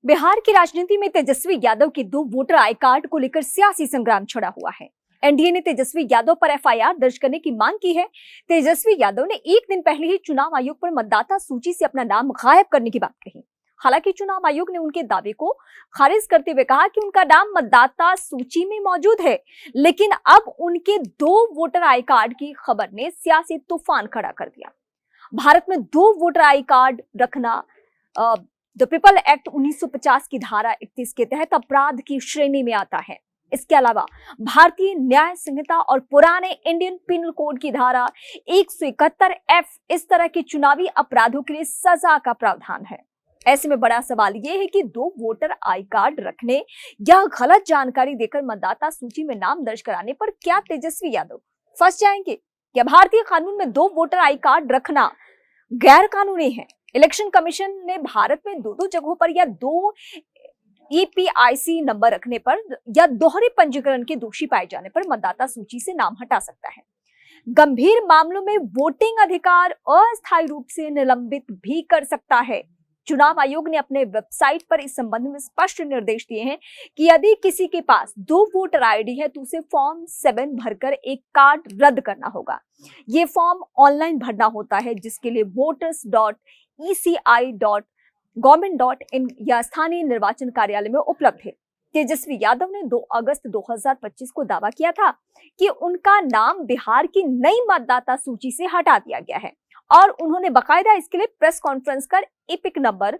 बिहार की राजनीति में तेजस्वी यादव की 2 वोटर आई कार्ड को लेकर सियासी संग्राम छिड़ा हुआ है। एनडीए ने तेजस्वी यादव पर एफआईआर दर्ज करने की मांग की है। तेजस्वी यादव ने एक दिन पहले ही चुनाव आयोग पर मतदाता सूची से अपना नाम गायब करने की बात कही। हालांकि चुनाव आयोग ने उनके दावे को खारिज करते हुए कहा कि उनका नाम मतदाता सूची में मौजूद है, लेकिन अब उनके 2 वोटर आई कार्ड की खबर ने सियासी तूफान खड़ा कर दिया। भारत में 2 वोटर आई कार्ड रखना द पीपल एक्ट 1950 की धारा 31 के तहत अपराध की श्रेणी में आता है। इसके अलावा भारतीय न्याय संहिता और पुराने इंडियन पिनल कोड की धारा 171 एफ इस तरह के चुनावी अपराधों के लिए सजा का प्रावधान है। ऐसे में बड़ा सवाल यह है कि 2 वोटर आई कार्ड रखने या गलत जानकारी देकर मतदाता सूची में नाम दर्ज कराने पर क्या तेजस्वी यादव फंस जाएंगे? क्या भारतीय कानून में 2 वोटर आई कार्ड रखना गैर कानूनी है? इलेक्शन कमीशन ने भारत में 2 जगहों पर या 2 ईपीआईसी नंबर रखने पर या दोहरे पंजीकरण के दोषी पाए जाने पर मतदाता सूची से नाम हटा सकता है। गंभीर मामलों में वोटिंग अधिकार अस्थायी रूप से निलंबित भी कर सकता है। चुनाव आयोग ने अपने वेबसाइट पर इस संबंध में स्पष्ट निर्देश दिए हैं कि यदि किसी के पास 2 वोटर आईडी है तो उसे फॉर्म 7 भरकर एक कार्ड रद्द करना होगा। ये फॉर्म ऑनलाइन भरना होता है, जिसके लिए voters.eci.government.in या स्थानीय निर्वाचन कार्यालय में उपलब्ध है। तेजस्वी यादव ने 2 अगस्त 2025 को दावा किया था कि उनका नाम बिहार की नई मतदाता सूची से हटा दिया गया है और उन्होंने बकायदा इसके लिए प्रेस कॉन्फ्रेंस कर एपिक नंबर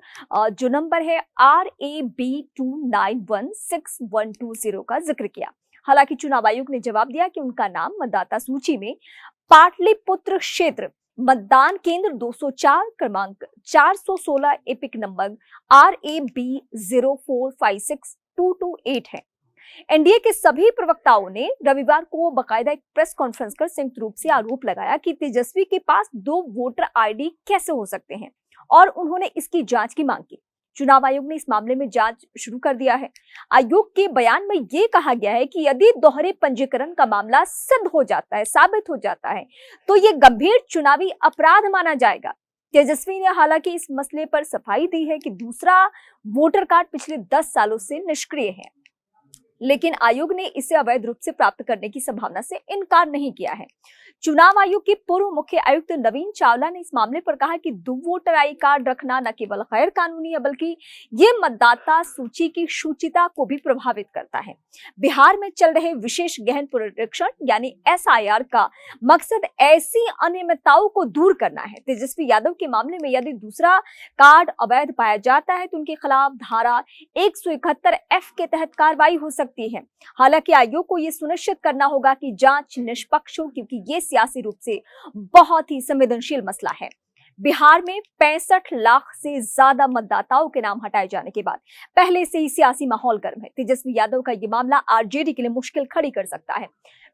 जो नंबर है RAB29161120 का जिक्र किया। हालांकि चुनाव आयोग ने जवाब दिया कि उनका नाम मतदाता सूची में पाटलिपुत्र क्षेत्र मतदान केंद्र 204 क्रमांक 416 एपिक नंबर RAB04562228 है। एनडीए के सभी प्रवक्ताओं ने रविवार को बकायदा एक प्रेस कॉन्फ्रेंस कर संयुक्त रूप से आरोप लगाया कि तेजस्वी के पास 2 वोटर आईडी कैसे हो सकते हैं और उन्होंने इसकी जांच की मांग की। चुनाव आयोग ने इस मामले में जांच शुरू कर दिया है। आयोग के बयान में यह कहा गया है कि यदि दोहरे पंजीकरण का मामला सिद्ध हो जाता है, साबित हो जाता है, तो यह गंभीर चुनावी अपराध माना जाएगा। तेजस्वी ने हालांकि इस मसले पर सफाई दी है कि दूसरा वोटर कार्ड पिछले 10 सालों से निष्क्रिय है, लेकिन आयोग ने इसे अवैध रूप से प्राप्त करने की संभावना से इनकार नहीं किया है। चुनाव आयोग के पूर्व मुख्य आयुक्त नवीन चावला ने इस मामले पर कहा कि 2 वोटर आई कार्ड रखना न केवल गैर कानूनी है, बल्कि ये मतदाता सूची की शुचिता को भी प्रभावित करता है। बिहार में चल रहे विशेष गहन पुनरीक्षण यानी एसआईआर का मकसद ऐसी अनियमितताओं को दूर करना है। तेजस्वी यादव के मामले में यदि दूसरा कार्ड अवैध पाया जाता है तो उनके खिलाफ धारा 171 एफ के तहत कार्रवाई हो सकती है। हालांकि आयोग को यह सुनिश्चित करना होगा कि जांच निष्पक्ष हो, क्योंकि ये सियासी रूप से बहुत ही संवेदनशील मसला है। बिहार में 65 लाख से ज्यादा मतदाताओं के नाम हटाए जाने के बाद पहले से ही सियासी माहौल गर्म है। तेजस्वी यादव का ये मामला आरजेडी के लिए मुश्किल खड़ी कर सकता है।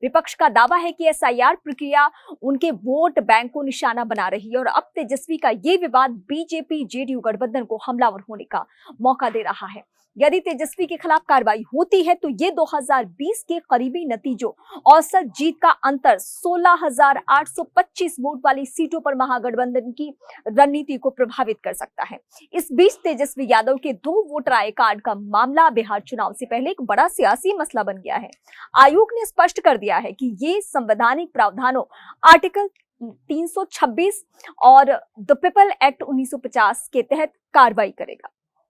विपक्ष का दावा है कि एसआईआर प्रक्रिया उनके वोट बैंक को निशाना बना रही है और अब तेजस्वी का ये विवाद बीजेपी जेडीयू गठबंधन को हमलावर होने का मौका दे रहा है। यदि तेजस्वी के खिलाफ कार्रवाई होती है तो ये 2020 के करीबी नतीजों औसत जीत का अंतर 16,825 वोट वाली सीटों पर महागठबंधन की रणनीति को प्रभावित कर सकता है। इस बीच तेजस्वी यादव के 2 वोटर आई कार्ड का मामला बिहार चुनाव से पहले एक बड़ा सियासी मसला बन गया है। आयोग ने स्पष्ट कर दिया है कि ये संवैधानिक प्रावधानों आर्टिकल 326 और द पीपल एक्ट 1950 के तहत कार्रवाई करेगा।